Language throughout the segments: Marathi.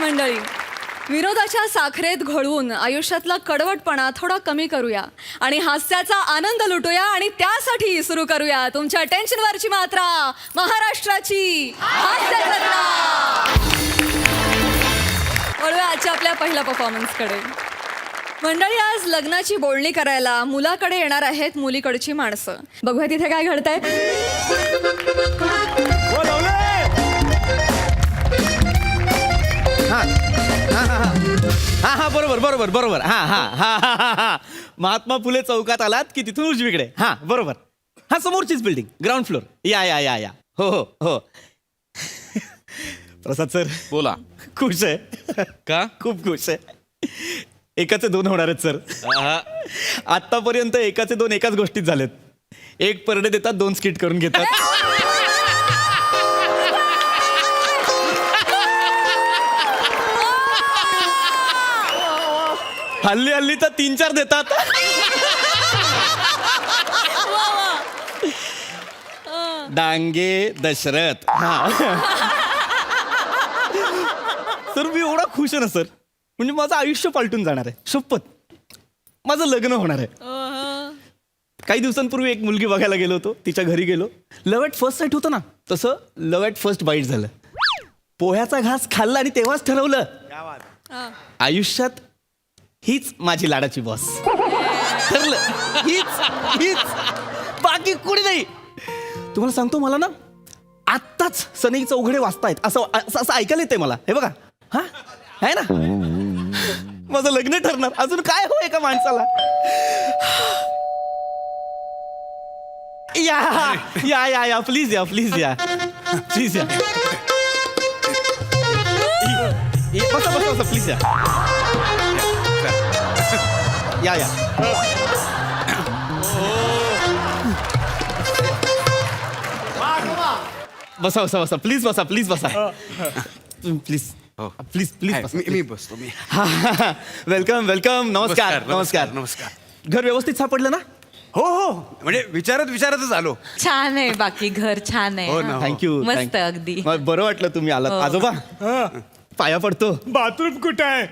मंडळी, विनोदाच्या साखरेत घोळवून आयुष्यातला कडवटपणा थोडा कमी करूया आणि हास्याचा आनंद लुटूया आणि त्यासाठी सुरू करूया तुमच्या टेन्शनवरची मात्रा, महाराष्ट्राची हास्य जत्रा. वळूया आजच्या आपल्या पहिल्या परफॉर्मन्सकडे. मंडळी, आज लग्नाची बोलणी करायला मुलाकडे येणार आहेत मुलीकडची माणसं. बघूया तिथे काय घडतंय. हा हा बरोबर बरोबर बरोबर हा हा हा हा हा हा महात्मा फुले चौकात आलात की तिथून उजवीकडे. हा बरोबर. हा समोरचीच बिल्डिंग, ग्राउंड फ्लोर. या या या या हो हो हो. प्रसाद सर बोला. खुश आहे का? खूप खुश आहे. एकाचे दोन होणार आहेत सर. आतापर्यंत एकाचे दोन एकाच गोष्टीत झालेत. एक परडे देतात, दोन स्किट करून घेतात. हल्ली हल्ली तर 3-4 देतात. डांगे दशरथ. सर मी एवढा खुश आहे ना सर, म्हणजे माझं आयुष्य पालटून जाणार आहे. शपथ, माझं लग्न होणार आहे. काही दिवसांपूर्वी एक मुलगी बघायला गेलो होतो, तिच्या घरी गेलो. लव्ह ॲट फर्स्ट साईट होतं ना, तसं लव्ह ॲट फर्स्ट बाईट झालं. पोह्याचा घास खाल्ला आणि तेव्हाच ठरवलं आयुष्यात हीच माझी लाडाची बॉस. ठरलं हीच हीच, बाकी कोणी नाही. तुम्हाला सांगतो, मला ना आत्ताच सनई चौघडे वाचतायत असं असं ऐकायला येतंय मला. हे बघा, हा आहे ना, माझं लग्न ठरणार. अजून काय हो एका माणसाला. या या या या प्लीज या, प्लीज या, प्लीज या. बसा बसा बसा प्लीज या या या. बसा बसा बसा प्लीज, बसा प्लीज, बसा प्लीज प्लीज प्लीज. मी बसतो. मी वेलकम वेलकम. नमस्कार नमस्कार. नमस्कार. घर व्यवस्थित सापडलं ना? हो हो, म्हणजे विचारतच आलो. छान आहे, बाकी घर छान आहे. हो ना. थँक्यू. मस्त अगदी. बरं वाटलं तुम्ही आलात. हो. आजोबा पाया पडतो. बाथरूम कुठे आहे?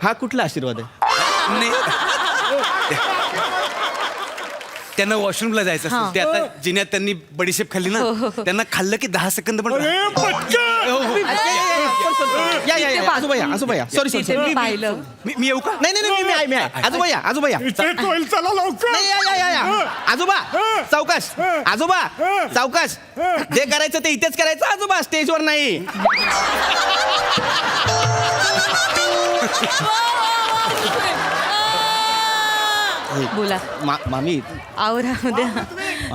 हा कुठला आशीर्वाद आहे? नाही. त्यांना वॉशरूमला जायचं हा. असेल. ते आता जिन्यात त्यांनी बडीशेप खाल्ली ना, त्यांना खाल्लं की 10 सेकंद पण अरे पटकन! या या या आजोबा या, आजोबा या. सॉरी तिथे सॉरी. मी पाहिलं. मी येऊ का? नाही नाही नाही, मी आहे, मी आहे. आजोबा या, आजोबा या. इथे होईल, चला लवकर. नाही, या या या या. आजोबा सावकाश. आजोबा सावकाश. जे करायचं ते इथेच करायचं आजोबा, स्टेजवर नाही. बोला. मामी आव राहू द्या,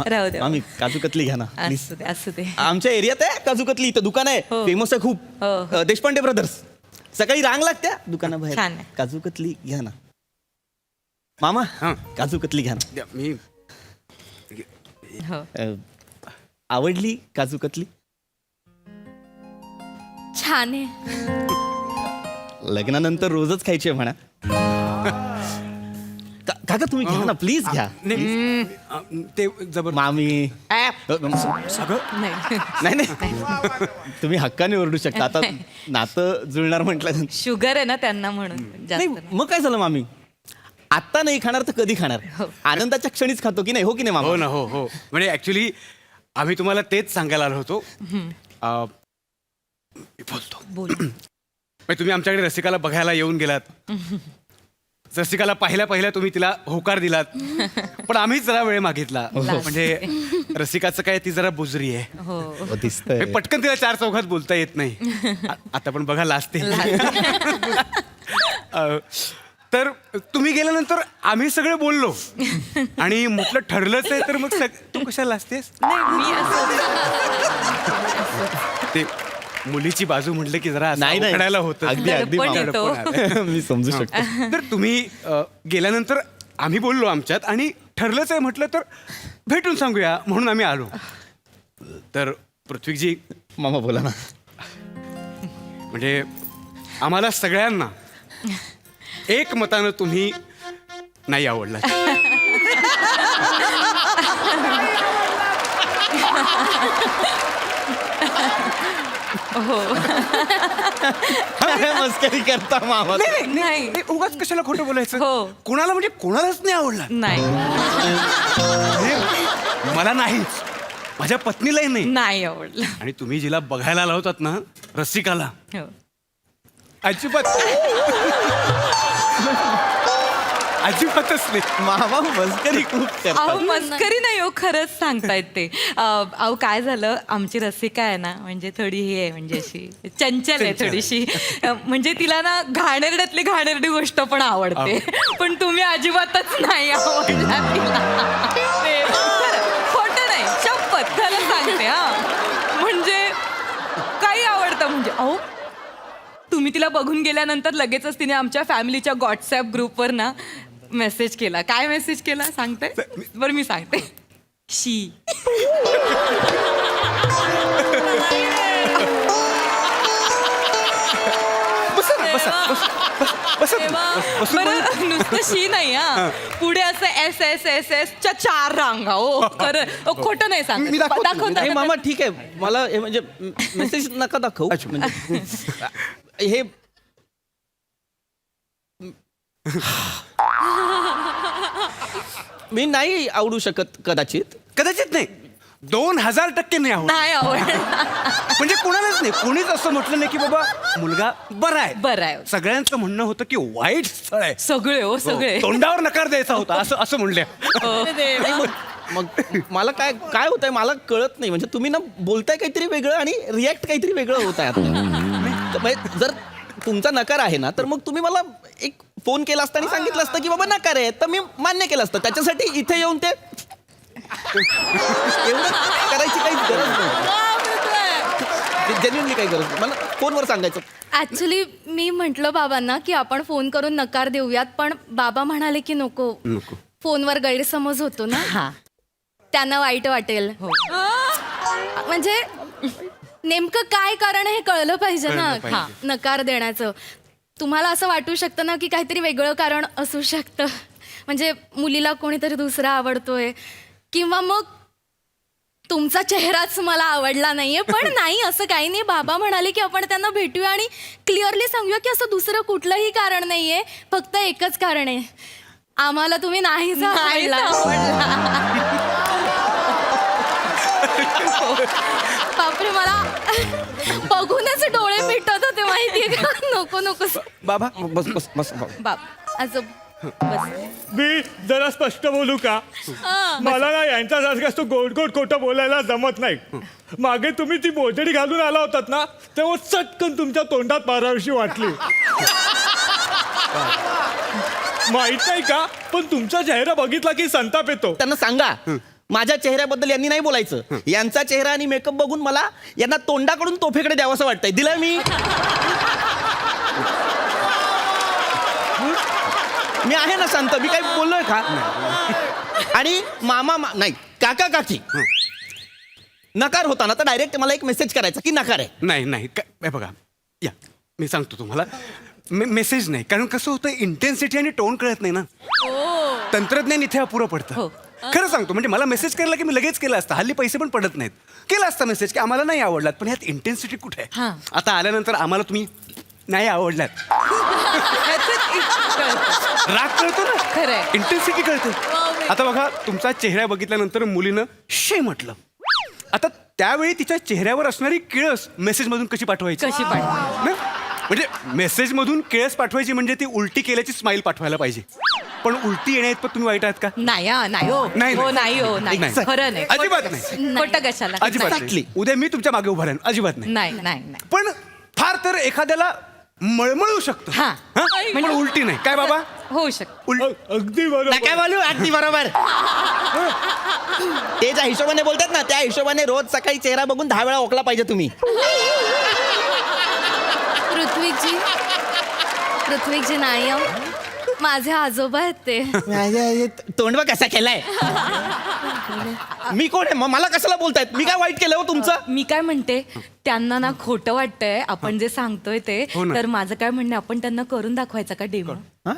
राहू द्या. मामी काजू कतली घ्या ना प्लीज. असू दे, असू दे. आमच्या एरियात आहे काजू कतली. इथं दुकान आहे, हो. फेमस आहे खूप. हो. देशपांडे ब्रदर्स. सकाळी रांग लागत्या दुकानाबाहेर. छान आहे. काजू कतली घ्या ना मामा. हां. काजू कतली घ्या ना. मी हो. आवडली काजू कतली? छान आहे. लग्नानंतर रोजच खायची आहे म्हणा. काका तुम्ही घ्या ना प्लीज, घ्या. नाही, ते जबर मामी सगळं नाही, नाही नाही, तुम्ही हक्काने ओरडू शकता. आता नातं जुळणार म्हटलं. शुगर आहे ना त्यांना, म्हणून जास्त नाही नाही. मग काय झालं मामी, आत्ता नाही खाणार तर कधी खाणार? हो. आनंदाच्या क्षणीच खातो की नाही, हो की नाही हो मामा? ना. हो हो, म्हणजे ऍक्च्युली आम्ही तुम्हाला तेच सांगायला आलो होतो. मी बोलतो. बोल. म्हणजे तुम्ही आमच्याकडे रसिकाला बघायला येऊन गेलात. रसिकाला पहिल्या तुम्ही तिला होकार दिलात, पण आम्हीच जरा वेळ मागितला. म्हणजे रसिकाचं काय, ती जरा बुजरी आहे. हो. हो, दिसतंय. म्हणजे पटकन तिला 4 चौघात बोलता येत नाही. आता पण बघा लाजते. तर तुम्ही गेल्यानंतर आम्ही सगळे बोललो आणि म्हटलं ठरलंच आहे, तर मग तू कशाला लाजतेस? नाही, मी असं ते मुलीची बाजू म्हटलं की जरा नाही नाही, करायला होतं. अगदी अगदी दडपण मामा. येतो. मी समजू शकतो. तर तुम्ही गेल्यानंतर आम्ही बोललो आमच्यात आणि ठरलंच आहे म्हटलं तर भेटून सांगूया म्हणून आम्ही आलो. तर पृथ्वीजी, मामा बोला ना. म्हणजे आम्हाला सगळ्यांना एकमतानं तुम्ही नाही आवडला. हो मस्करी करता मामा नाही उगाच कशाला खोटं बोलायचं हो. कोणाला म्हणजे कोणालाच नाही आवडला नाही मला नाहीच माझ्या पत्नीलाही नाही नाही आवडलं आणि तुम्ही जिला बघायला आला होतात ना रसिकाला हो. अजिबात अजिबातच नाही मामा मस्करी खूप अहो करतात मस्करी नाही हो खरंच सांगतायत ते अहो काय झालं आमची रसिका आहे ना म्हणजे थोडी ही आहे म्हणजे अशी चंचल आहे थोडीशी म्हणजे तिला ना घाणेरड्यातली घाणेरडी गोष्ट पण आवडते पण तुम्ही अजिबातच नाही आवडला तिला खोटं नाही शपथ खरं सांगते हा म्हणजे काही आवडतं म्हणजे अहो तुम्ही तिला बघून गेल्यानंतर लगेचच तिने आमच्या फॅमिलीच्या व्हॉट्सअप ग्रुपवर ना मेसेज केला काय मेसेज केला सांगते बरं मी सांगते शी बरं नुसतं शी नाही हा पुढे असं एस एस एस एस च्या 4 रांगा हो खरं खोटं नाही मी दाखवतो. दाखवता नाही मामा ठीक आहे मला हे म्हणजे मेसेज नका दाखवू म्हणजे हे मी नाही आवडू शकत कदाचित कदाचित नाही 2000% नाही आवडत नाही आवड म्हणजे कोणालाच नाही कोणीच असं म्हटलं नाही की बाबा मुलगा बरा आहे बरं आहे सगळ्यांचं म्हणणं होतं की वाईट स्थळ आहे सगळे हो सगळे तोंडावर नकार द्यायचा होता असं म्हणले नाही, मग मला काय काय होत आहे मला कळत नाही म्हणजे तुम्ही ना बोलताय काहीतरी वेगळं आणि रिॲक्ट काहीतरी वेगळं होत आहे आता म्हणजे जर तुमचा नकार आहे ना तर मग तुम्ही मला एक फोन केला असता आणि सांगितलं असतं की बाबा नकार आहे तर मी मान्य केलं असतं त्याच्यासाठी इथे येऊन ते एवढं करायची काही गरज नाही जेन्युअनली काही गरज नाही मला फोनवर सांगायचं ऍक्च्युली मी म्हंटल बाबांना की आपण फोन करून नकार देऊयात पण बाबा म्हणाले की नको नको फोनवर गैरसमज होतो ना हा त्यांना वाईट वाटेल हो. म्हणजे नेमकं काय कारण हे कळलं पाहिजे ना कळलं पाहिजे. हा नकार देण्याचं तुम्हाला असं वाटू शकतं ना की काहीतरी वेगळं कारण असू शकतं म्हणजे मुलीला कोणीतरी दुसरा आवडतोय किंवा मग तुमचा चेहराच मला आवडला नाहीये पण नाही असं काही नाही बाबा म्हणाले की आपण त्यांना भेटूया आणि क्लिअरली सांगूया की असं दुसरं कुठलंही कारण नाहीये फक्त एकच कारण आहे आम्हाला तुम्ही नाहीच आवडला बापरे मला बघूनच डोळे मिटत होते माहितीये का नको नको बाबा बस बस बस बाप असं बस मी जरा स्पष्ट बोलू का मला ना यांच्यासारखं असं गोड गोड खोटं बोलायला जमत नाही मागे तुम्ही ती बोजडी घालून आला होतात ना तेव्हा चटकन तुमच्या तोंडात मारावीशी वाटली माहित नाही का पण तुमचा चेहरा बघितला की संताप येतो त्यांना सांगा माझ्या चेहऱ्याबद्दल यांनी नाही बोलायचं यांचा चेहरा आणि मेकअप बघून मला यांना तोंडाकडून तोफेकडे द्यावं वाटतंय दिलंय मी आहे ना शांत मी काही बोललोय का आणि मामा नाही काका काकी नकार होता ना तर डायरेक्ट मला एक मेसेज करायचा की नकार आहे नाही हे बघा या मी सांगतो तुम्हाला मेसेज नाही कारण कसं होतं इंटेन्सिटी आणि टोन कळत नाही ना तंत्रज्ञान इथे अपुरं पडतं खरं सांगतो म्हणजे मला मेसेज करायला की मी लगेच केलं असतं हल्ली पैसे पण पडत नाहीत केला असता मेसेज की आम्हाला नाही आवडलात पण ह्यात इंटेन्सिटी कुठे आहे आता आल्यानंतर आम्हाला तुम्ही नाही आवडलात राग कळतो ना खरंय. इंटेन्सिटी कळते आता बघा तुमचा चेहरा बघितल्यानंतर मुलीनं शे म्हटलं आता त्यावेळी तिच्या चेहऱ्यावर असणारी किळस मेसेज मधून कशी पाठवायची कशी पाठवायची? ना? म्हणजे मेसेज मधून किळस पाठवायची म्हणजे ती उलटी केल्याची स्माइल पाठवायला पाहिजे पण उलटी येण्यात पण तुम्ही वाईट आहात का नाही नाही हो नाही, हो नाही. नाही हो नाही नाही. खरं नाही अजिबात नाही. खोटं कशाला अजिबात नाही. उद्या मी तुमच्या मागे उभा राहीन अजिबात नाही नाही नाही नाही पण फार तर एखाद्याला मळमळू शकतं हा. हा? पण उलटी नाही काय बाबा होऊ शकत अगदी नाही बरोबर काय बोलू अगदी बरोबर ते ज्या हिशोबाने बोलतात ना त्या हिशोबाने रोज सकाळी चेहरा बघून 10 वेळा ओकला पाहिजे तुम्ही पृथ्वीजी नाही माझे आजोबा आहेत ते. तोंड बघ कसा केलाय. मी कोण आहे मला कशाला बोलतायत? मी काय वाईट केलं हो तुमचं? मी काय म्हणते, त्यांना ना खोटं वाटतंय आपण जे सांगतोय ते. हो ना. तर माझं काय म्हणणं, आपण त्यांना करून दाखवायचा का डेमो?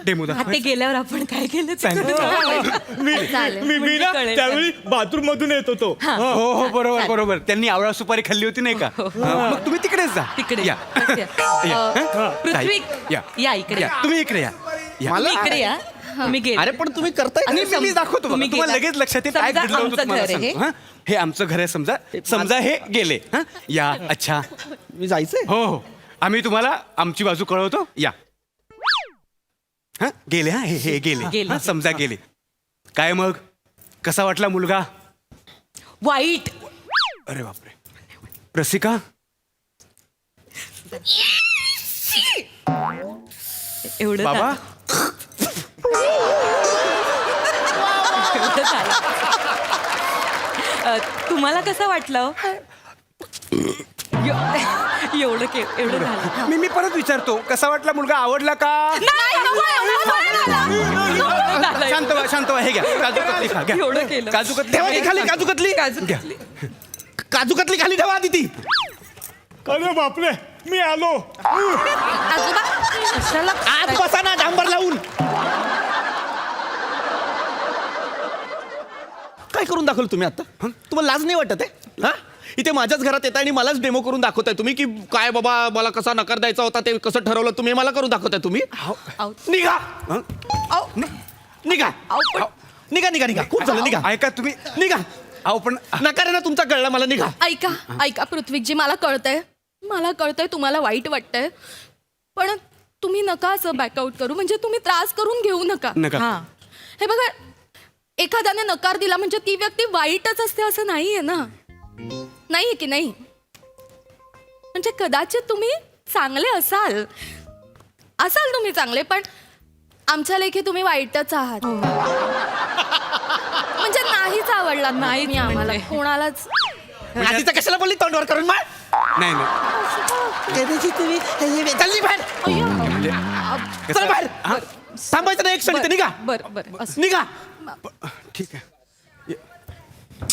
डेमो ते गेल्यावर आपण काय केलं ते करून दाखवायचं. मी चालेल. मी ना कळेल. त्यावेळी बाथरूम मधून येत होतो. हो हो बरोबर बरोबर. त्यांनी आवळा सुपारी खाल्ली होती नाही का? मग तुम्ही तिकडेच जा. तिकडे या. पृथ्वी या. या इकडे. या. तुम्ही इकडे या. या. तुम्ही इकडे या. तुम्ही गेले. अरे पण तुम्ही करताय आणि काय? मी दाखवतो बघा. तुम्ही तुम्हाला गेला. लगेच लक्षात येईल काय समजा घडलं होतं आमचं तुम्हाला घर आहे हे. सांगतो, हं? हे आमचं घर आहे समजा. समजा हे गेले. हं? या. अच्छा. मी जायचंय. हो हो आम्ही तुम्हाला आमची बाजू कळवतो. या. हं? गेले हा हे गेले. गेले. हं? समजा गेले. काय मग कसा वाटला मुलगा? वाईट. अरे बापरे. रसिका एवढं बाबा एवढं झालं. तुम्हाला कसं वाटलं? एवढं झालं. मी परत विचारतो कसा वाटला मुलगा? आवडला का? शांत व्हा शांत व्हा. हे घ्या काजू कतली खा. घ्या. एवढं केलं. काजू कतली ठेवा ती खाली काजू कतली. घ्या. काजू कतली खाली ठेवा आधी ती. अरे बापरे, मी आलो. आजोबा कशाला आत बसा ना डांबर लावून. काय करून दाखवलं तुम्ही आता? तुम्हाला लाज नाही वाटत आहे? हा इथे माझ्याच घरात येताय आणि मलाच डेमो करून दाखवताय तुम्ही की काय बाबा मला कसा नकार द्यायचा होता ते कसं ठरवलं तुम्ही मला करून दाखवताय तुम्ही. निघा निघा निघा निघा निघा. खूप झालं निघा. ऐका तुम्ही निघा. अहो पण नकार आहे ना तुमचा कळला मला. निघा. ऐका पृथ्वीजी, मला कळतंय तुम्हाला वाईट वाटतंय, पण तुम्ही नका असं बॅकआउट करू. म्हणजे तुम्ही त्रास करून घेऊ नका. नका. हा. हे बघा, एखाद्याने नकार दिला म्हणजे ती व्यक्ती वाईटच असते असं नाहीये ना. नाहीये की नाही? म्हणजे कदाचित तुम्ही चांगले असाल तुम्ही चांगले, पण आमच्या लेखी तुम्ही वाईटच आहात. म्हणजे नाहीच आवडला नाहीच मी आम्हाला म्हणजे. कोणालाच. आधीचं कशाला बोलली तोंडवर करून मार. नाही नाही चालली बाहेर. म्हणजे चल कसं- बाहेर. हा? थांबायचं नाही एक क्षण इथे. निघा बरं असं. निघा. ठीक आहे.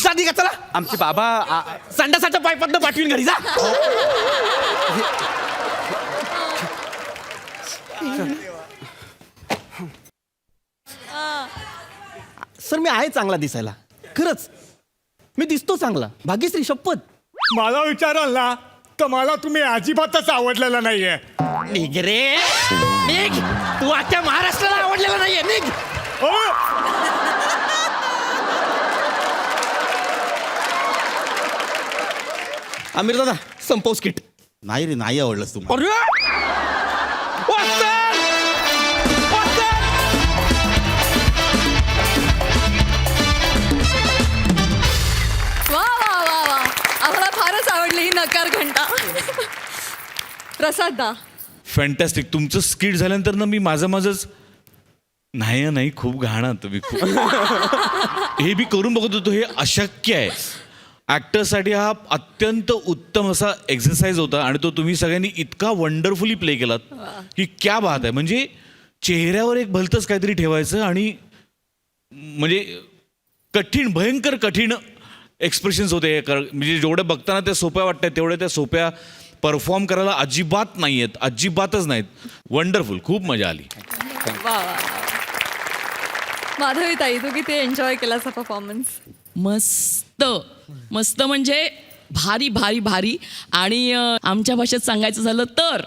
जा निघा. चला आमचे बाबा संडासाच्या पाईपातनं पाठवीन घरी. जा. सर मी आहे चांगला दिसायला खरंच. मी दिसतो चांगला. भाग्यश्री शपथ. मला विचाराल ना तर मला तुम्ही अजिबातच आवडलेला नाहीये. निघ रे निघ. तू अख्ख्या महाराष्ट्राला आवडलेला नाहीये. निघ. हो? आमिर दादा संपवस किट. नाही रे, नाही आवडलंच तुम्हाला. अरे वाचन! वाचन! वा वा वा वा, आम्हाला फारच आवडली ही नकार घंटा. प्रसाद दा. फॅन्टॅस्टिक. तुमचं स्किट झाल्यानंतर ना मी माझंच नाही खूप घाणा तुम्ही खूप हे बी करून बघत होतो. हे अशक्य आहे. ॲक्टरसाठी हा अत्यंत उत्तम असा एक्झरसाइज होता आणि तो तुम्ही सगळ्यांनी इतका वंडरफुली प्ले केलात की क्या बात आहे. म्हणजे चेहऱ्यावर एक भलतंच काहीतरी ठेवायचं आणि म्हणजे कठीण भयंकर कठीण एक्सप्रेशन्स होते. म्हणजे जेवढे बघताना त्या सोप्या वाटतात तेवढ्या त्या सोप्या परफॉर्म करायला अजिबात नाही आहेत. अजिबातच नाहीत. वंडरफुल. खूप मजा आली. वा वा. माधवी ताई, तू किती एन्जॉय केलास हा परफॉर्मन्स? मस्त मस्त म्हणजे भारी भारी भारी. आणि आमच्या भाषेत सांगायचं झालं तर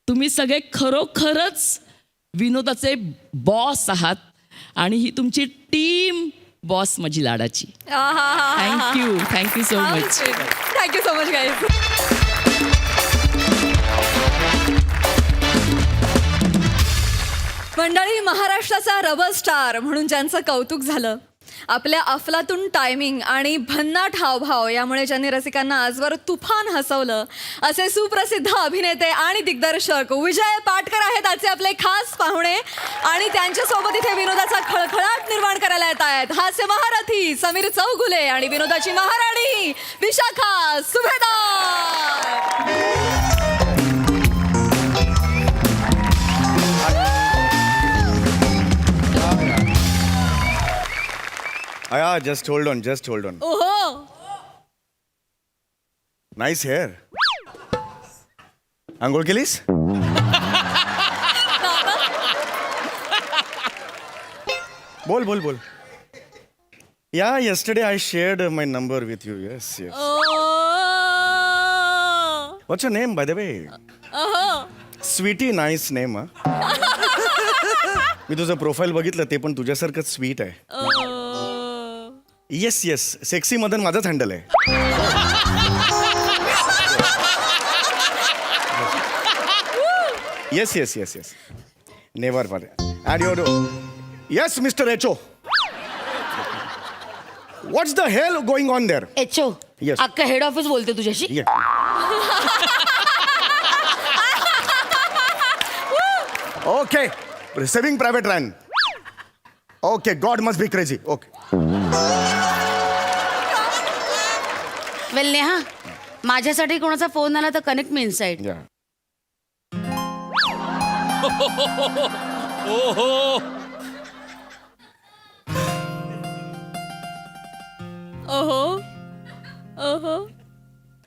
तुम्ही सगळे खरोखरच विनोदाचे बॉस आहात आणि ही तुमची टीम बॉस माझी लाडाची. Thank you so much. Thank you so much guys. मंडळी, महाराष्ट्राचा रबर स्टार म्हणून ज्यांचं कौतुक झालं, आपल्या अफलातून टायमिंग आणि भन्नाट हावभाव यामुळे ज्यांनी रसिकांना आजवर तुफान हसवलं, असे सुप्रसिद्ध अभिनेते आणि दिग्दर्शक विजय पाटकर आहेत आजचे आपले खास पाहुणे. आणि त्यांच्यासोबत इथे विनोदाचा खळखळाट निर्माण करायला येत आहेत हास्य महारथी समीर चौगुले आणि विनोदाची महाराणी विशाखा सुभेदार. आया जस्ट होल्ड ऑन ओहो नाईस हेअर आंघोळ केलीस बोल या yesterday I shared my number with you. Yes. What's your name, by the way? Sweetie, nice name, huh? मी तुझं प्रोफाईल बघितलं ते पण तुझ्यासारखंच स्वीट आहे. येस सेक्सी मदन माझंच हँडल आहे. Yes never for and your yes Mr HO what's the hell going on there. HO Yes. अख्खा हेड ऑफिस बोलते तुझ्याशी. Okay receiving private ran. Okay god must be crazy. Okay well Neha माझ्यासाठी कोणाचा फोन आला तर कनेक्ट मी इनसाइड. या ओहो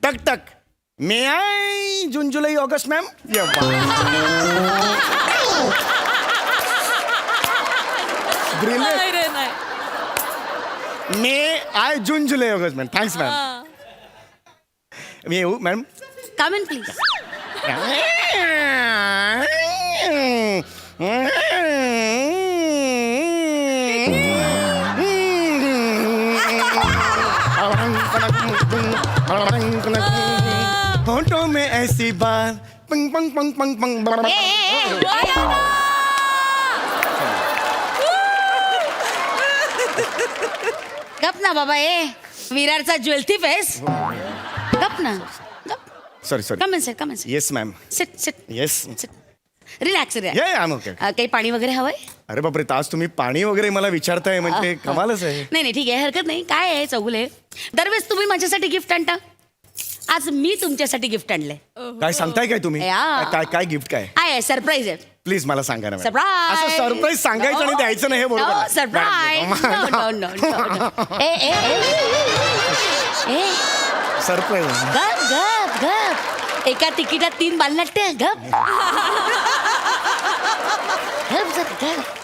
टक टक may I June July August ma'am. नाही रे नाही may I June July August ma'am. Thanks ma'am. मी येऊ मॅम. Come in please. होठों में ऐसी बात पंग पंग पंग पंग पंग गप ना बाबा विरारचा ज्वेलथी फेस. गप ना गप. Sorry come in come in yes ma'am. Sit sit yes sit. Relax yeah I am okay. काही पाणी वगैरे हवंय. अरे बापरे तास तुम्ही पाणी वगैरे मला विचारताय म्हणजे कमालच आहे. नाही ठीक आहे हरकत नाही. काय आहे चौगुले दरवेळेस तुम्ही माझ्यासाठी गिफ्ट आणता. आज मी तुमच्यासाठी गिफ्ट आणलंय. काय सांगताय काय तुम्ही या. काय काय गिफ्ट काय आहे सरप्राईज आहे. प्लीज मला सांगा ना मॅम. Surprise! असं सरप्राईज सांगायचं आणि द्यायचं नाही हे बरोबर नाही. सरप्राईज. सरप्राईज गप गप गप. एका तिकिटात 3 बालनाट्य. गप गप जरा गप.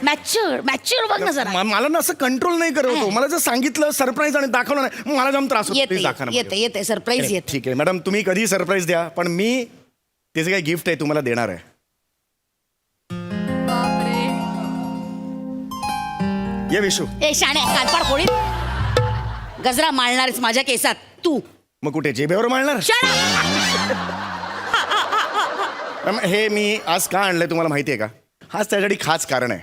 मॅच्युअर बघ ना जरा. मला ना असं कंट्रोल नाही करत होतो. मला जर सांगितलं सरप्राईज आणि दाखवलं नाही मला जाम त्रास होतो. प्लीज दाखवा ना. येते सरप्राईज येते. ठीक आहे मॅडम तुम्ही कधी सरप्राईज द्या पण मी ते जे काही गिफ्ट आहे तुम्हाला देणार आहे. बापरे ये विशू. ए शाणे कानपाड फोडीत. गजरा माळणारेस माझ्या केसात तू. मग कुठे जेबेवर मारणार. मॅम हे मी आज का आणलंय तुम्हाला माहिती आहे का. हाच त्यासाठी खास कारण आहे.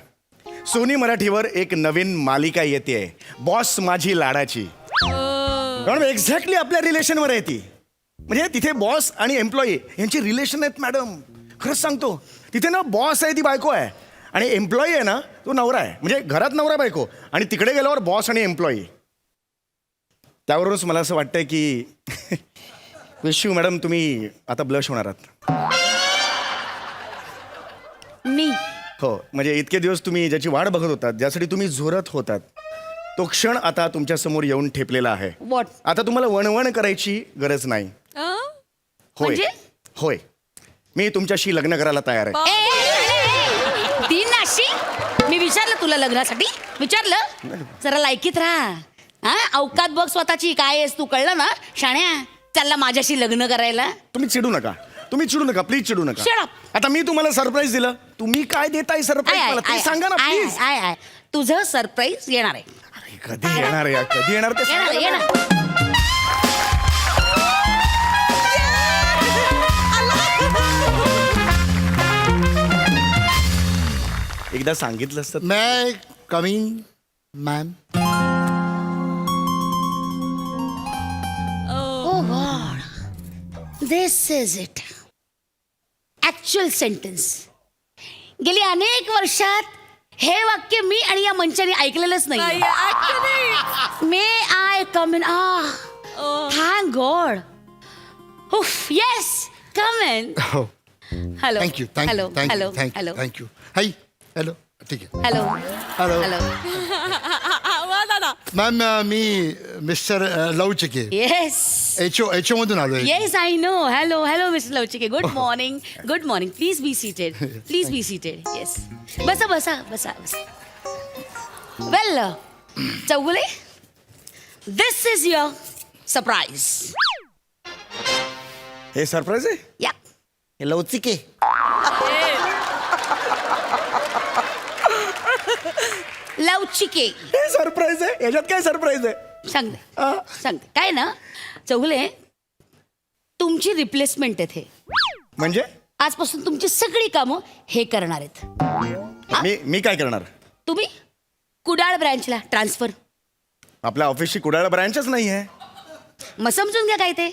सोनी मराठीवर एक नवीन मालिका येते बॉस माझी लाडाची. मॅडम एक्झॅक्टली आपल्या रिलेशनवर आहे ती. म्हणजे तिथे बॉस आणि एम्प्लॉई यांची रिलेशन आहेत मॅडम. खरंच सांगतो तिथे ना बॉस आहे ती बायको आहे आणि एम्प्लॉई आहे ना तो नवरा आहे. म्हणजे घरात नवरा बायको आणि तिकडे गेल्यावर बॉस आणि एम्प्लॉई. त्यावरूनच मला असं वाटतंय की विशू मॅडम तुम्ही आता ब्लश होणार आहात. मी हो म्हणजे इतके दिवस तुम्ही ज्याची वाट बघत होतात ज्यासाठी तुम्ही झोरत होतात तो क्षण आता तुमच्या समोर येऊन ठेपलेला आहे. What? आता तुम्हाला वणवण करायची गरज नाही. होय म्हणजे? होय मी तुमच्याशी लग्न करायला तयार आहे. ती नाशी. मी विचारलं तुला लग्नासाठी विचारलं. जरा लायकीत राहा. हा अवकात बघ स्वतःची. काय आहेस तू कळलं ना शाण्या. चालला माझ्याशी लग्न करायला. तुम्ही चिडू नका प्लीज चिडू नका. Shut up. आता मी तुम्हाला सरप्राईज दिलं तुम्ही काय देताय सरप्राईज मला ते सांगा ना प्लीज. आय तुझं सरप्राईज येणार आहे. अरे कधी येणार आहे कधी येणार ते सांगा ना. येणार. एकदा सांगितलं असतं. मैं coming ma'am. Oh God. This is it. Actual sentence. गेली अनेक वर्षात हे वाक्य मी आणि या मंचाने ऐकलेलंच नाही. May I come in. Thank god. Yes come in. Hello thank you hello hello hello thank you. Hi hello ठीक आहे. Hello hello hello. मॅम मी मिस्टर लवचिके येस एच मधून आलोय yes I know hello hello Mr Lavchike good morning please be seated yes बसा बसा बसा बसा well Chougule this is your surprise हे सरप्राईज आहे या हे लवचिके लवचिके हे सरप्राईज आहे याच्यात काय सरप्राईज आहे सांगते काय ना चौगुले तुमची रिप्लेसमेंट आहे हे. म्हणजे आजपासून तुमची सगळी कामं हे करणार आहेत मी काय करणार तुम्ही कुडाळ ब्रँचला ट्रान्सफर आपल्या ऑफिसची कुडाळ ब्रँचच नाही आहे मग समजून घ्या काय ते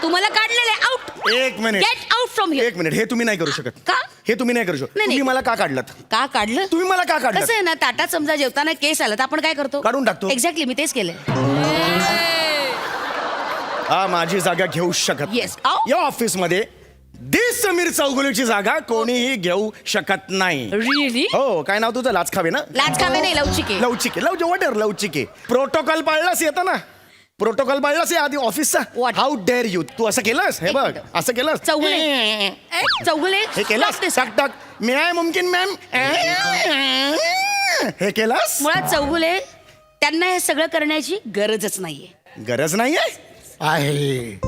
तुम्हाला काढलेले आउट एक minute get out from here एक मिनिट हे तुम्ही नाही करू शकत का? हे तुम्ही नाही करू शकत नाही, नाही. तुम्ही मला का काढलात का काढलं तुम्ही मला का काढलात कसं आहे ना ताटात समजा जेवताना केस आला तर आपण काय करतो काढून टाकतो. एक्झॅक्टली मी तेच केलंय हा माझी जागा घेऊ शकत Yes. नाही. या ऑफिस मध्ये समीर चौगुलेची जागा कोणीही घेऊ शकत नाही रिअली हो काय नाव तुझं लाच खावे ना लाच खावे नाही लवचिके लवचिके प्रोटोकॉल पाळलास येतं ना प्रोटोकॉल पाळलास या आधी ऑफिसचा What? हाऊ डेअर यू तू असं केलंस हे बघ असं केलंस चौगुले हे केलंस टक टक मी आहे मुमकिन मॅम हे केलंस मुळात चौगुले त्यांना हे सगळं करण्याची गरजच नाहीये गरज नाहीये आहे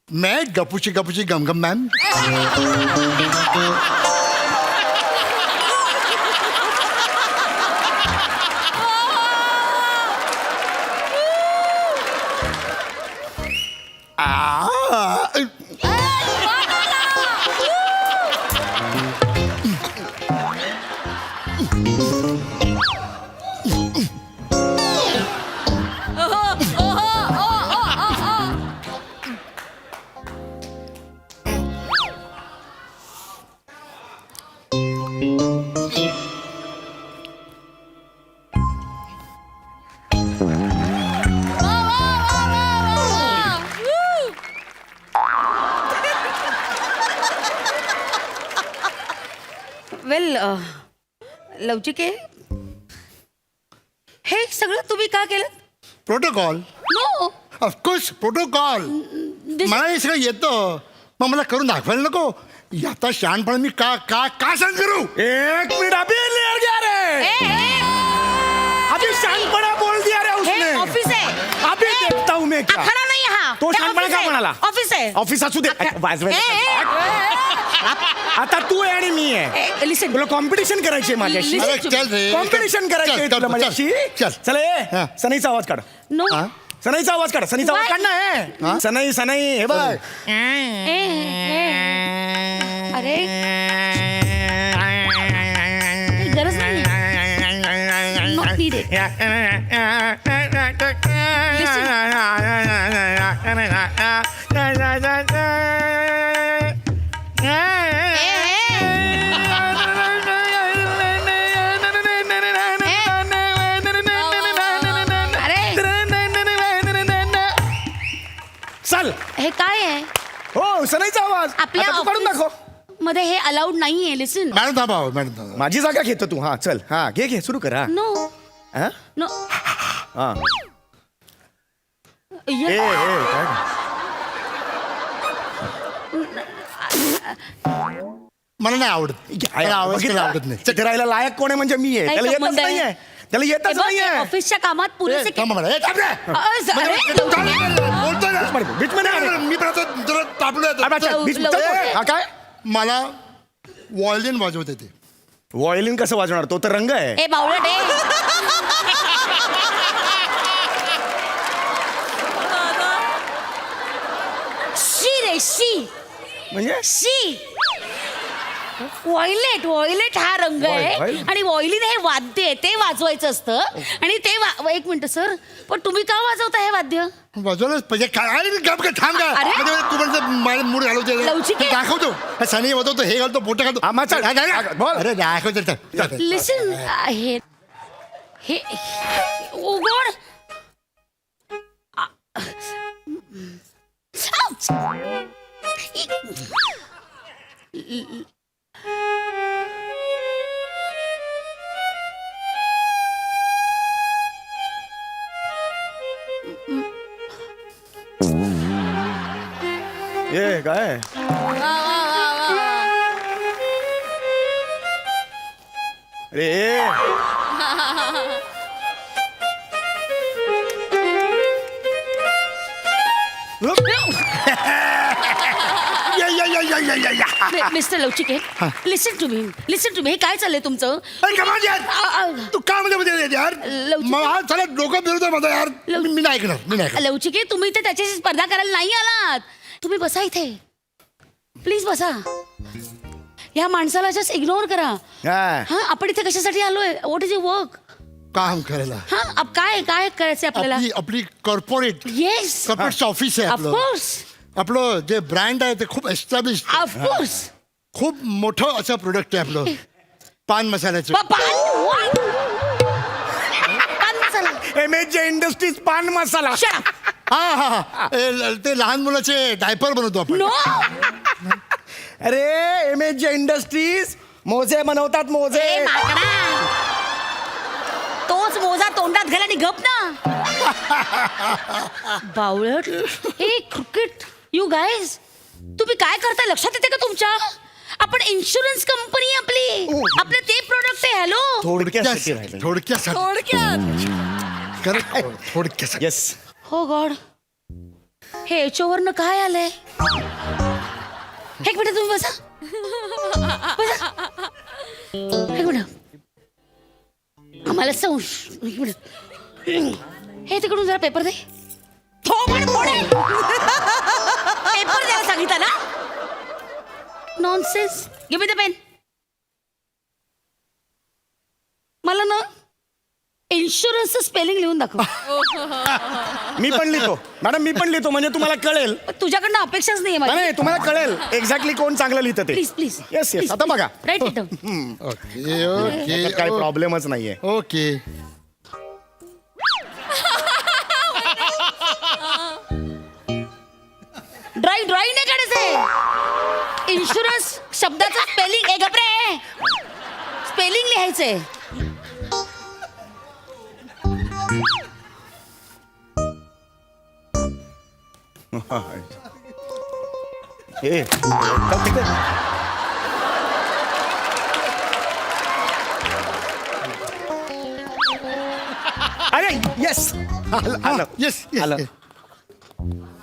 मैं गपूची गपूची गमगम मॅम वेल लवचिके हे सगळं तुम्ही का केलं प्रोटोकॉल नो ऑफकोर्स प्रोटोकॉल मला हे सगळं येतं मग मला करून दाखवायला नको आता शहाणपण मी का का का सांग करू एक मिनट अभी लेट गया रे अभी शानपणा बोल दिया रे उसने ऑफिस आहे अभी देखता हूं मैं क्या खरा नाही हा तो शानपणा का म्हणाला ऑफिस आहे ऑफिस असू दे आता तू आहे आणि मी आहे लिसन तुला कॉम्पिटिशन करायची आहे माझ्याशी Listen अरे चल रे कॉम्पिटिशन करायची आहे चल, तुला चल, माझ्याशी चल. चल हा. सनईचा आवाज काढ नो हा? सनईचा आवाज काढ सनईचा आवाज Why? काढ ना हा? सनई सनई हे बघ अरे काही गरज नाही Not needed. चल हे काय आहे हो सनईचा आवाज आपल्या आता तू काढून दाखव मध्ये हे अलाउड नाहीये लिसन मॅडम थांबा मॅडम थांबा माझी जागा घेतो तू हा चल हा घे सुरू कर हा नो हा? नो हा ए काय मला नाही आवडत मला आवाज करायला आवडत नाही करायला लायक कोण आहे म्हणजे मी आहे काही त्याला येतच संबंध आहे? नाहीये त्याला येतच नाहीये ऑफिसच्या कामात पुरेसे थांबा मला थांब रे. बोलतोय ना. बीचमध्ये आहे. मी पण आता जरा तापलोय आता. अच्छा, लवकर. हा काय मला वॉयलिन वाजवत येते वॉयलिन कसं वाजवणार तो तर रंग आहे ए बावळट शी रे शी म्हणजे शी व्हायलेट हा रंग आहे Violet? आणि व्हायलिन हे वाद्य आहे ते वाजवायचं असतं आणि ते एक मिनिट सर पण तुम्ही का वाजवता हे वाद्य वाजवलंच पाहिजे काय अरे गप का थांब का अरे. म्हणजे तू म्हणजे माझे मूड घालवते लवचिक आहे. दाखवतो हा सनी वाजवतो हे घालतो बोट हा, मग घालतो चल. हा, नाही, नाही. बोल. अरे दाखवतो चल. लिसन हे हे उघड ये काय अरे मिस्टर लवचिके लिसन टू मी हे काय चाललंय तुमचं तू काय म्हणजे यार लवचिक. मला चला डोकं फिरवतोय माझं यार मी नाही ऐकणार लवचिके तुम्ही तर त्याच्याशी स्पर्धा करायला नाही आलात. तुम्ही बसा इथे प्लीज बसा. या माणसाला जस्ट इग्नोर करा. हा. हा आपण इथे कशासाठी आलोय? What is your work? काम करायला हा काय काय करायचंय आपल्याला? आपली कॉर्पोरेट येस ऑफिस आहे आपलं ऑफकोर्स आपलं जे ब्रँड आहे ते खूप एस्टॅब्लिश ऑफकोर्स. खूप मोठं असं प्रोडक्ट आहे आपलं पान मसाल्याचं. पान मसाला. MH इंडस्ट्रीज पान मसाला. Shut up. हा ते लहान मुलाचे डायपर बनवतो आपण. No. अरे MH इंडस्ट्रीज मोजे बनवतात मोजे. ए, माकडा. तोच मोजा तोंडात घाल आणि गप ना. बावळट. हे क्रिकेट यू गाईज तुम्ही काय करताय लक्षात येते का तुमच्या? आपण इन्शुरन्स कंपनी आपली आपले ते प्रोडक्ट आहे. हॅलो थोडक्यासाठी राहिलं. थोडक्यासाठी थोडक्यासाठी येस. हो गॉड हे एचओवरनं काय आलंय? एक मिनिट तुम्ही बसा. एक मिनिट आम्हाला एक मिनिट हे तिकडून जरा पेपर दे. पेपर द्यायला सांगितलं ना. Nonsense. Give me the pen. मला ना इन्शुरन्सचं स्पेलिंग लिहून दाखव. मी पण लिहितो मॅडम मी पण लिहितो म्हणजे तुम्हाला कळेल. तुझ्याकडनं अपेक्षाच नाही माझी. नाही तुम्हाला कळेल एक्झॅक्टली कोण चांगलं लिहितं ते. प्लीज प्लीज येस येस आता बघा write it down. Okay okay याच्यात काही प्रॉब्लेमच नाहीये. ओके ड्रॉइंग नाही काढायचंय. इन्शुरन्स शब्दाचं स्पेलिंग एक गपरे स्पेलिंग लिहायचंय. हे चल तिथे. अरे येस आलं येस आलं.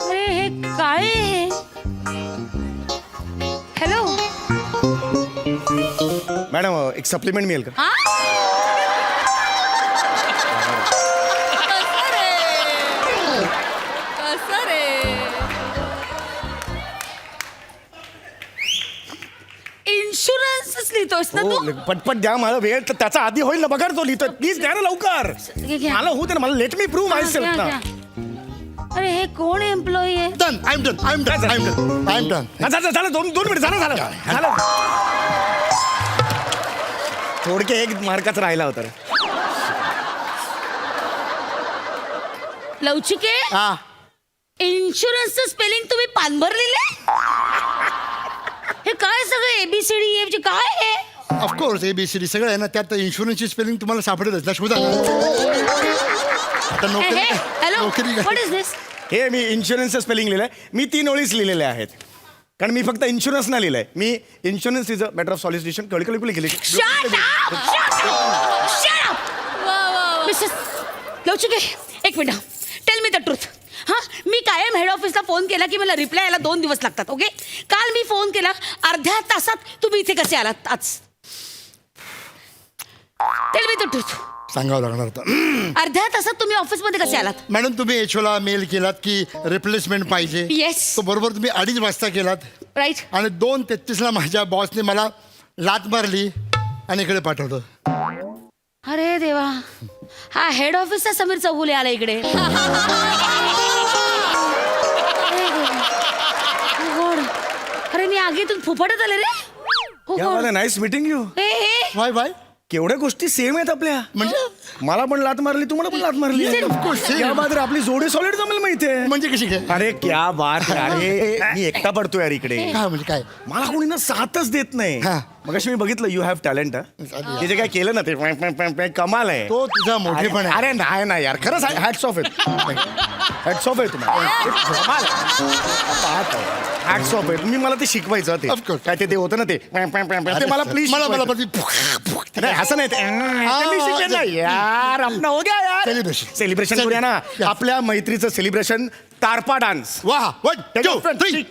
अरे हे काय आहे? हॅलो मॅडम एक सप्लिमेंट मिळेल का? हा कसं रे? इन्शुरन्स लिहितोस ना हो तू? पटपट द्या मला वेळ तर त्याचा आधी होईल ना. बघा तो लिहितोय प्लीज द्या ना लवकर. घे, घे. मला होऊ दे ना मला लेट मी प्रूव्ह माय सेल्फ घ्या, ना. घ्या. अरे हे कोण एम्प्लॉई आहे? डन आय एम डन झालं 2 मिनिट झालं थोडके 1 मार्काच राहिला होता रे. लवचिके हा इन्शुरन्सचं स्पेलिंग तुम्ही पानभर लिहिले? हे काय सगळं ABCD म्हणजे काय आहे? ऑफकोर्स ABCD सगळं आहे ना. त्यात इन्शुरन्सची स्पेलिंग तुम्हाला सापडेलच ना. शोधा आता हॅलो नोकरी व्हॉट इज दिस? हे मी इन्शुरन्सचं स्पेलिंग लिहिलंय. मी 3 ओळीच लिहिलेल्या आहेत कारण मी फक्त इन्शुरन्स नाही लिहिलंय. मी insurance is a matter of solicitation कळकळी केली. Shut up! Shut up! Mrs Lavchike एक minute tell me the truth. हा मी कायम हेड ऑफिसला फोन केला की मला रिप्लाय यायला 2 दिवस लागतात. ओके काल मी फोन केला अर्ध्या तासात तुम्ही इथे कसे आलात आज? Tail me the truth. सांगावं लागणार होतं. अर्ध्या तासात तुम्ही ऑफिसमध्ये कसे आलात? मॅडम तुम्ही एचओला मेल केलात की रिप्लेसमेंट पाहिजे. Yes. तो बरोबर तुम्ही 2:30 वाजता केलात राईट. आणि 2:33 माझ्या बॉसने मला लात मारली आणि इकडे पाठवलं. अरे देवा हा हेड ऑफिसचा समीर चौगुले आला इकडे. अरे मी आगीतून फुफडत आले रे. हो, नाईस मीटिंग यू. हे वाय केवढ्या गोष्टी सेम आहेत आपल्या. म्हणजे मला पण लात मारली, तुम्हाला पण लात मारली. Of course, same. क्या बात रे, आपली जोडी सॉलिड जमेल माहितीये. म्हणजे कशी काय अरे क्या बात है. अरे मी एकटा पडतो यार इकडे. काय म्हणजे काय मला कोणी ना साथच देत नाही. हा. मग मी बघितलं यू हॅव टॅलेंट. ते जे काय केलं ना ते कमाल आहे. तो तुझा मोठेपण आहे. अरे नाही ना यार, खरंच हॅट्स ऑफ आहे. हॅट्स ऑफ आहे तुम्हाला. हॅट्स ऑफ आहे. तुम्ही मला ते शिकवायचं ते Of course. काय ते होतं ना ते मला प्लीज मला नाही असं नाही ते मी शिकेन ना यार. आपण हो गया यार. Celebration. सेलिब्रेशन करूया ना. Yes. आपल्या मैत्रीचं सेलिब्रेशन तारपा डान्स. वा 1 2 3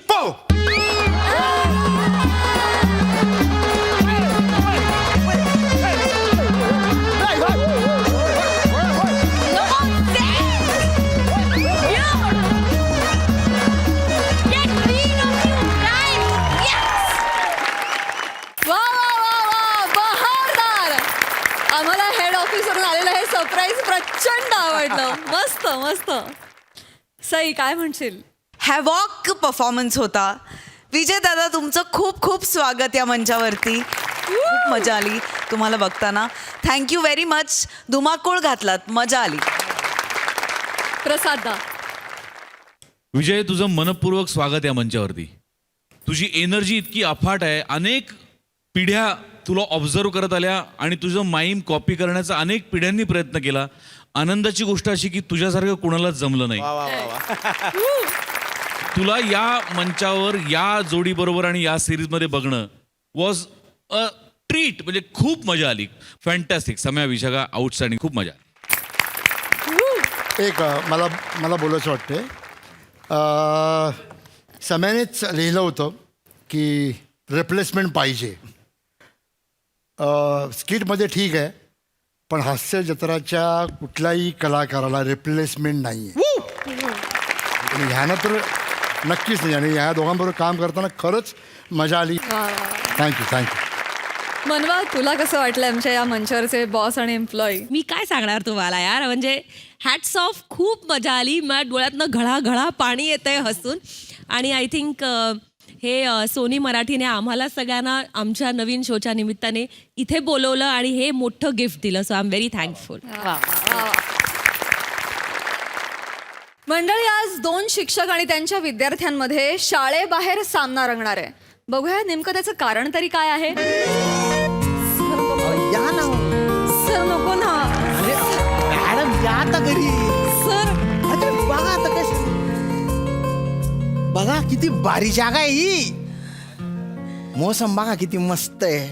वा वा वा वा बहारदार. आम्हाला हेड ऑफिसवरून आलेलं हे सरप्राईज प्रचंड आवडलं. मस्त मस्त. सई काय म्हणशील? हॅवॉक परफॉर्मन्स होता. विजय दादा तुमचं खूप खूप स्वागत या मंचावरती. खूप मजा आली तुम्हाला बघताना. Thank you very much. धुमाकूळ घातलात, मजा आली. प्रसाद दा. विजय, तुझं मनपूर्वक स्वागत या मंचावरती. तुझी एनर्जी इतकी अफाट आहे. अनेक पिढ्या तुला ऑब्झर्व करत आल्या आणि तुझं माईम कॉपी करण्याचा अनेक पिढ्यांनी प्रयत्न केला. आनंदाची गोष्ट अशी की तुझ्यासारखं कुणालाच जमलं नाही. तुला या मंचावर या जोडीबरोबर आणि या सिरीजमध्ये बघणं वॉज अ ट्रीट. म्हणजे खूप मजा आली. फॅन्टॅस्टिक. सम्या, विशाखा आउटस्टँडिंग. खूप मजा. एक मला बोलायचं वाटते. सम्यानेच लिहिलं होतं की रिप्लेसमेंट पाहिजे. स्किटमध्ये ठीक आहे, पण हास्य जत्राच्या कुठल्याही कलाकाराला रिप्लेसमेंट नाही आहे. आणि ह्यानं तर नक्कीच नाही. आणि ह्या दोघांबरोबर काम करताना खरंच मजा आली. थँक्यू. मनवा, तुला कसं वाटलं आमच्या या मंचावरचे बॉस आणि एम्प्लॉई? मी काय सांगणार तुम्हाला यार, म्हणजे हॅट्स ऑफ. खूप मजा आली. माझ्या डोळ्यातनं घळा पाणी येतंय हसून. आणि आय थिंक हे सोनी मराठीने आम्हाला सगळ्यांना आमच्या नवीन शोच्या निमित्ताने इथे बोलवलं आणि हे मोठं गिफ्ट दिलं. So I am very thankful. मंडळी, आज 2 शिक्षक आणि त्यांच्या विद्यार्थ्यांमध्ये शाळेबाहेर सामना रंगणार आहे. बघूया नेमकं त्याचं कारण तरी काय आहे. सर नको ना. मॅडम या आता घरी. सर बघा आता कसं. बघा किती भारी जागा आहे ही. मोसम बघा किती मस्त आहे.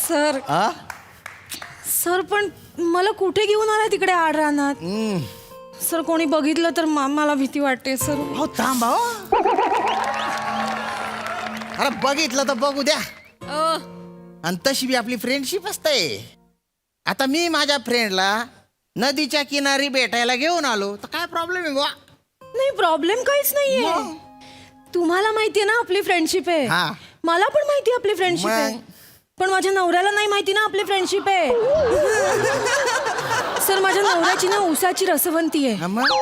सर सर पण मला कुठे घेऊन आला तिकडे आड राहणार. सर कोणी बघितलं तर मला भीती वाटते सर. हो थांब हो. अरे बघितलं तर बघू द्या. आणि तशी बी आपली फ्रेंडशिप असते. आता मी माझ्या फ्रेंडला नदीच्या किनारी भेटायला घेऊन आलो तर काय प्रॉब्लेम आहे बुवा? नाही, प्रॉब्लेम काहीच नाहीये. तुम्हाला माहितीये ना आपली फ्रेंडशिप आहे. हा. मला पण माहिती आपली फ्रेंडशिप आहे. मग? पण माझ्या नवऱ्याला नाही माहिती ना आपली फ्रेंडशिप आहे. सर माझ्या नवऱ्याची ना ऊसाची रसवंती आहे. हा मग?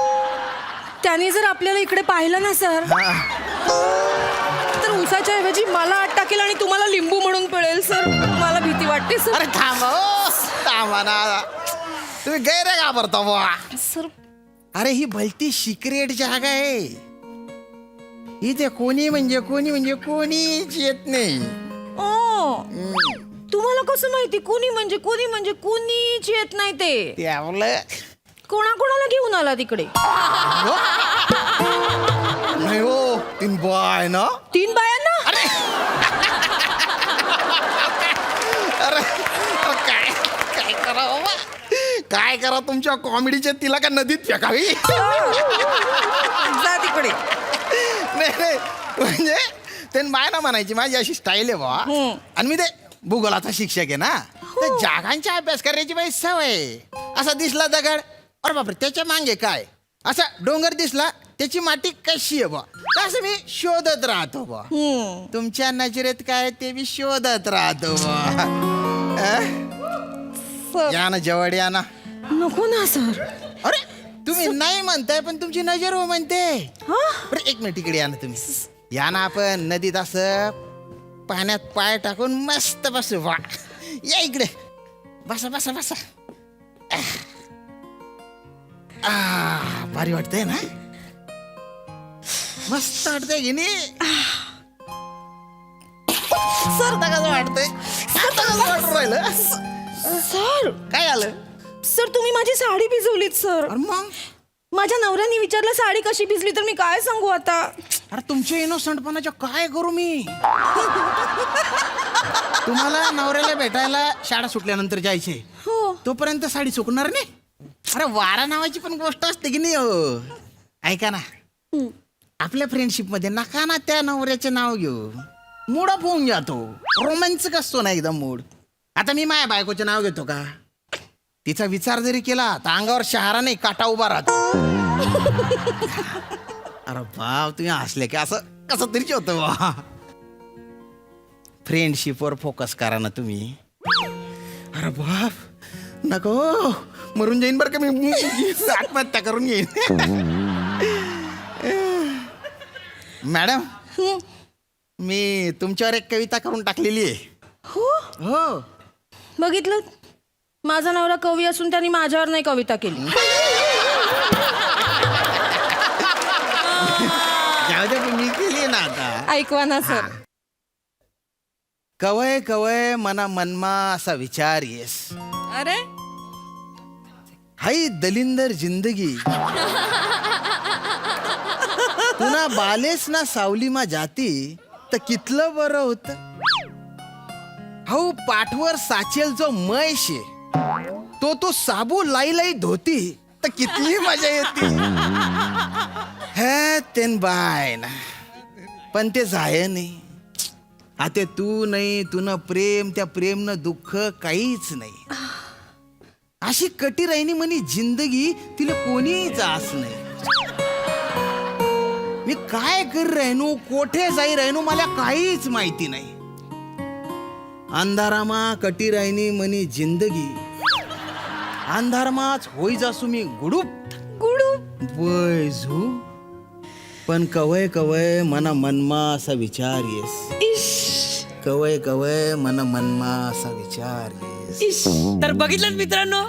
त्याने जर आपल्याला इकडे पाहिलं ना सर, तर ऊसाच्या ऐवजी मला आत टाकेल आणि तुम्हाला लिंबू म्हणून पिळेल. सर मला भीती वाटते सर. अरे थांबा ना. तुम्ही गैर घाबरता बुवा. सर अरे ही भलती सिक्रेट जागा आहे. इथे कोणी म्हणजे कोणीच येत नाही. ओ तुम्हाला कसं माहिती कोणी म्हणजे कोणीच येत नाही ते? त्यामुळे कोणाकोणाला घेऊन आला तिकडे? नाही हो, 3 बाय ना. 3 बायांना? अरे काय करा बाबा. काय करा तुमच्या कॉमेडीच्या तिला का नदीत फेकावी. जा तिकडे. नाही म्हणजे ते बायना म्हणायची माझी अशी स्टाईल आहे बाबा. आणि मी ते भूगोलाचा शिक्षक आहे ना, तर जागांचा अभ्यास करायची माझी सवय. असा दिसला दगड, अरे बापरे त्याच्या मागे काय. असा डोंगर दिसला, त्याची माती कशी आहे बा, असं मी शोधत राहतो बा. तुमच्या नजरेत काय ते मी शोधत राहतो बा. या ना जवळ या ना. नको ना सर. अरे तुम्ही नाही म्हणताय पण तुमची नजर हो म्हणते बरं, एक मिनिट इकडे या ना तुम्ही. या ना आपण नदीत असं पाण्यात पाय टाकून मस्त बसू. वा या इकडे बसा बसा बसा. भारी वाटतंय ना, मस्त वाटतंय की नाही. सर कसं वाटतंय, आता कसं वाटून राहिलं. सर काय आलं. सर तुम्ही माझी साडी भिजवलीत सर. अरे मग माझ्या नवऱ्याने विचारलं साडी कशी भिजली तर मी काय सांगू आता. अरे तुमच्या इनोसंटपणाच्या काय करू मी. तुम्हाला नवऱ्याला भेटायला शाळा सुटल्यानंतर जायचे, हो तोपर्यंत साडी सुकणार नाही. अरे वारा नावाची पण गोष्ट असते की नाही हो. ऐका ना, आपल्या फ्रेंडशिप मध्ये नका ना त्या नवऱ्याचे नाव घेऊ, मूड ऑफ होऊन जातो. रोमॅन्सिक असतो ना एकदम मूड. आता मी माझ्या बायकोचे नाव घेतो का, तिचा विचार जरी केला तर अंगावर शहारा नाही काटा उभा राहतो. अरे बाप तुम्ही हसले की असं कसं तरीच होतं बा. फ्रेंडशिपवर फोकस करा ना तुम्ही. अरे बाप नको, मरून जाईन बरं का मी. आत्महत्या करून घेईन. मॅडम मी तुमच्यावर एक कविता करून टाकलेली आहे. हो बघितलं, माझा नवरा कवी असून त्यांनी माझ्यावर नाही कविता केली. जाऊ दे, मी केली ना आता. ऐकवा ना सर. कवय कवय मना मनमा असा विचार येस, अरे हाई दलिंदर जिंदगी पुन्हा बालेस ना सावली मा जाती तर कितलं बरं होत. हो पाठवर साचेल जो मैश तो साबू लाई लाई धोती तर कितली मजा येते. हे तेन बाय ना, पण ते जाय नाही. आता तू नाही, तुनं प्रेम, त्या प्रेमनं दुःख काहीच नाही. अशी कटी राहिनी म्हणी जिंदगी, तिला कोणी जास नाही. मी काय कर राहिनो, कोठे जाई राहिनो, मला काहीच माहिती नाही. अंधारामा कटी राहिनी म्हणी जिंदगी, अंधारमाच होई जासू मी गुडूप गुडूप वैजू. पण कवय कवय मना मनमा असा विचार येस, कवय कवय मना मनमा असा विचार येस. तर बघितलं मित्रांनो,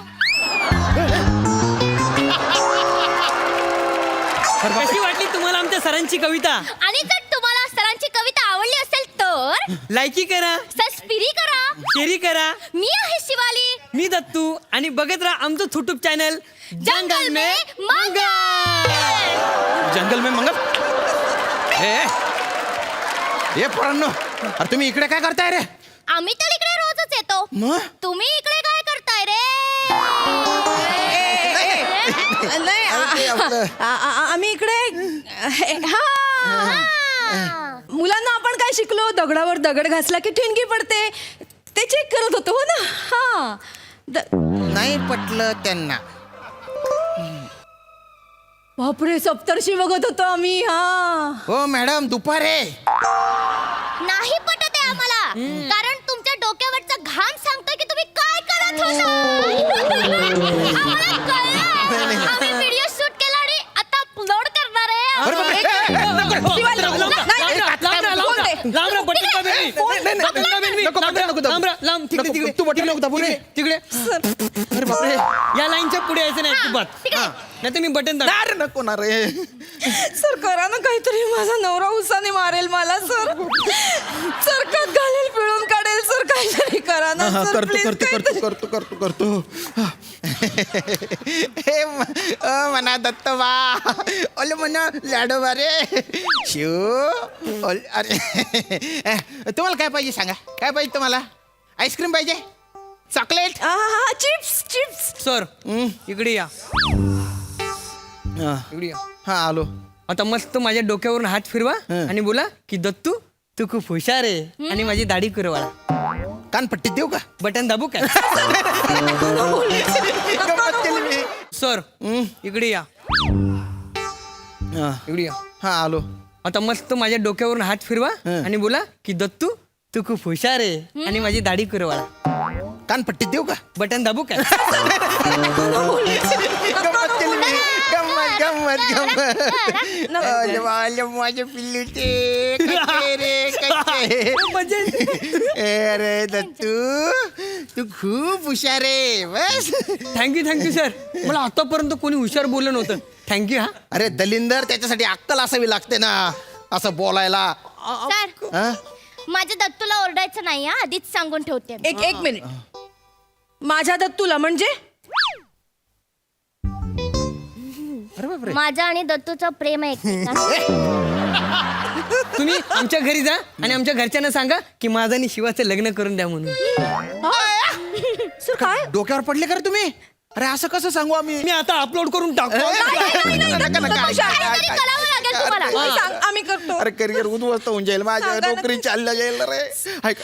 कशी वाटली तुम्हाला आमच्या सरांची कविता. आणि जर तुम्हाला सरांची कविता आवडली असेल तर लायकी करा, सबस्क्राइब करा, शेअरी करा. मी आहे शिवाली, मी दत्तू, आणि बघत राहा आमचं युट्यूब चॅनल जंगल में मंगल. जंगल में मंगल. हे पोरांनो, अरे तुम्ही इकडे काय करताय रे. आम्ही तर इकडे रोजच येतो, मग? तुम्ही इकडे काय करताय रे. नाही आम्ही इकडे मुलांना आपण काय शिकलो, दगडावर दगड घासला की ठिणगी पडते, ते चेक करत होतो. हो ना. हा नाही पटलं त्यांना. बापरे, सप्तर्षी बघत होतो आम्ही. हा हो मॅडम, दुपारे नाही पटत आहे आम्हाला, कारण तुमच्या डोक्यावरचा घाम सांगतोय की तुम्ही काय करत होता. आम्हाला कळलं. आम्ही व्हिडिओ शूट केला आणि आता अपलोड करणार आहे. तू बटन नको दाबू रे. तिकडे अरे बापरे, या लाईनच्या पुढे यायचं नाही अजिबात. नाही तुम्ही बटन दाबा. अरे नको ना रे. सर करा ना काहीतरी, माझा नवरा उसाने मारेल मला. सर चरकात घालेल, पिळून काढेल. सर काहीतरी करा ना सर, करतो प्लीज करतो काहीतरी. करतो करतो करतो हे म्हणा दत्त बा, ओले म्हणा लाडो बारे शिव. अरे तुम्हाला काय पाहिजे सांगा, काय पाहिजे तुम्हाला. आईस्क्रीम पाहिजे, चॉकलेट. हा चिप्स चिप्स. सर इकडे या, इकडे या. हा आलो. आता मस्त माझ्या डोक्यावरून हात फिरवा आणि बोला की दत्तू तू खूप हुशार आहे आणि माझी दाढी कुरवाळा. कानपट्टी देऊ का. बटन दाबू काय. गंमत केली मी. सर इकडे या, इकडे या. हा आलो. आता मस्त माझ्या डोक्यावरून हात फिरवा आणि बोला की दत्तू तू खूप हुशार आहे आणि माझी दाढी कुरवाळा. कानपट्टी देऊ का. बटन दाबू काय. गंमत केली मी. माझे पिल्लूचे कच्चे रे कच्चे. अरे दत्तू तू खूप हुशार आहे बस. थँक्यू सर मला आतापर्यंत कोणी हुशार बोललं नव्हतं. थँक्यू हा. अरे दलिंदर त्याच्यासाठी अक्कल असावी लागते ना असं बोलायला. सर हा? माझ्या दत्तूला ओरडायचं नाही हा, आधीच सांगून ठेवते. एक मिनिट माझ्या दत्तूला म्हणजे अरे बापरे. माझं आणि दत्तूचं प्रेम आहे एकमेकांवर. तुम्ही आमच्या घरी जा आणि आमच्या घरच्यांना सांगा की माझं आणि शिवाचं लग्न करून द्या म्हणून. काय डोक्यावर पडले का रे तुम्ही? अरे असं कसं सांगू आम्ही? मी आता अपलोड करून टाकतो. कळावं लागेल तुम्हाला. आम्ही करतो. अरे करिअर उद्ध्वस्त होऊन जाईल माझ्या नोकरी चालल्या जाईल रे. ऐका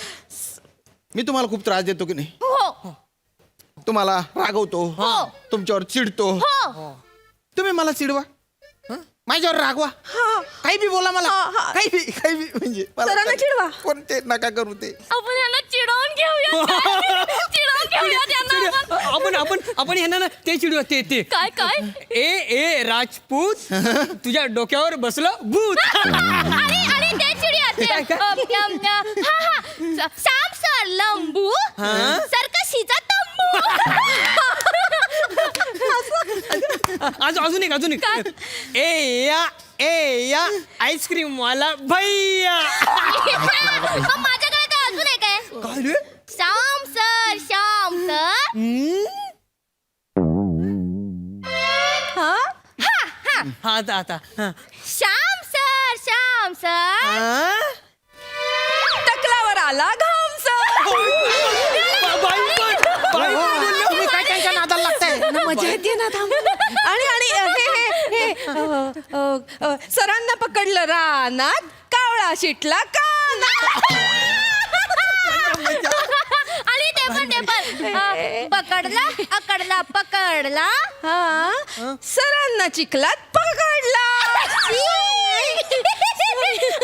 मी तुम्हाला खूप त्रास देतो की नाही? हो तुम्हाला रागवतो तुमच्यावर चिडतो. तुम्ही मला चिडवा माझ्यावर रागवा काही बी बोला मला काही बी म्हणजे मला सरांना चिडवा. कोणते नका करू ते. आपण यांना चिडवून घेऊया. चिडवून घेऊया त्यांना आपण. आपण ह्यांना ना ते चिडूया ते काय ए राजपूत तुझ्या डोक्यावर बसलं भूत. आणि ते चिडूया. साम सर लंबू सर्कशीचा तंबू. अजून एक ए या आईस्क्रीम वाला भैया. माझ्याकडे काय अजून एक आहे. काय रे? श्याम सर हा आता श्याम सर टकलावर आला घाम सर. तुम्ही काय त्यांच्या नादाला लागताय? मजा येते ना थांब. आणि हे सरांना पकडलं रानात कावळा शिटला कानात. आणि ते पण पकडला हा सरांना चिखलात पकडला.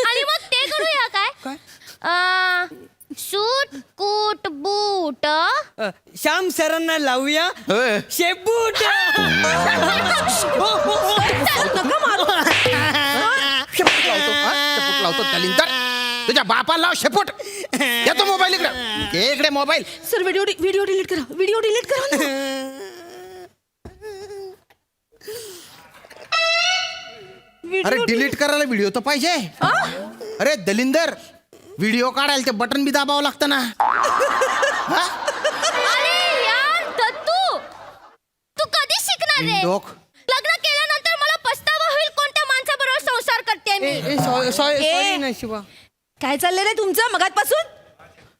आणि मग ते करूया काय सूट कूट बूट. श्याम सरांना लावूया शेपूट. शेपूट लावतो दलिंदर तुझ्या बापाला लाव शेपूट. येतो मोबाईल इकडे मोबाईल. सर व्हिडिओ डिलीट करा ना. अरे डिलीट करायला व्हिडिओ तर पाहिजे. अरे दलिंदर व्हिडिओ काढायला ते बटन बी दाबावं लागतं ना. अरे यार दत्तू तू कधी शिकणार रे? लग्न केल्यानंतर मला पस्तावा होईल कोणत्या माणसाबरोबर संसार करते मी. सॉरी ना शिवा. काय चाललंय रे तुमचं मगातपासून?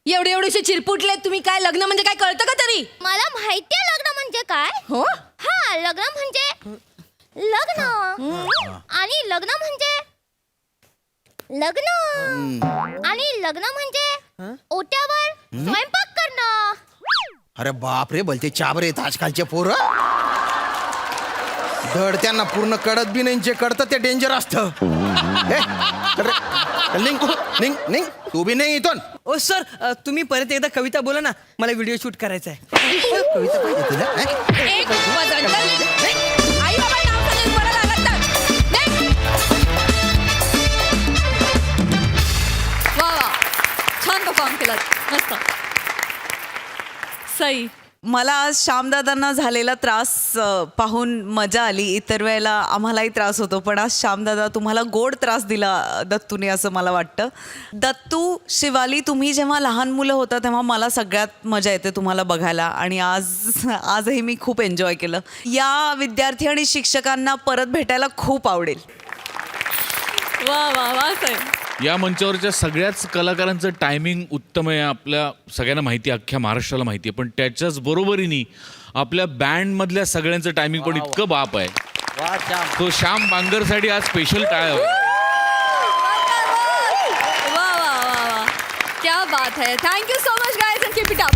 एवढेसे चिरपुटले तुम्ही. काय लग्न म्हणजे काय कळतं का तरी? मला माहितीये लग्न म्हणजे काय. हो हा लग्न म्हणजे लग्न आणि लग्न म्हणजे ओट्यावर स्वयंपाक करणं. अरे बाप रे भलते चाबरे आहेत आजकालचे पोरं. धड त्यांना पूर्ण कळत बी नाही. जे कळतं ते डेंजर असतं. निघ तू बी नाही इथून. ओ सर तुम्ही परत एकदा कविता बोला ना. मला व्हिडिओ शूट करायचा आहे. कविता पाहिजे तुला एक वजन आई बाबा नाव सांगून मला लागत नाही. वा छान परफॉर्म केलात मस्त. सई मला आज श्यामदादांना झालेला त्रास पाहून मजा आली. इतर वेळेला आम्हालाही त्रास होतो पण आज श्यामदादा तुम्हाला गोड त्रास दिला दत्तूने असं मला वाटतं. दत्तू शिवाली तुम्ही जेव्हा लहान मुलं होता तेव्हा मला सगळ्यात मजा येते तुम्हाला बघायला आणि आजही मी खूप एन्जॉय केलं. या विद्यार्थी आणि शिक्षकांना परत भेटायला खूप आवडेल. वा सई. या मंचावरच्या सगळ्याच कलाकारांचं टायमिंग उत्तम आहे. आपल्या सगळ्यांना माहिती आहे, अख्ख्या महाराष्ट्राला माहिती आहे. पण त्याच्याच बरोबरीने आपल्या बँडमधल्या सगळ्यांचं टायमिंग पण इतकं बाप आहे. तो श्याम बांगरसाठी आज स्पेशल काय वा क्या बात है. Thank you so much guys and keep it up.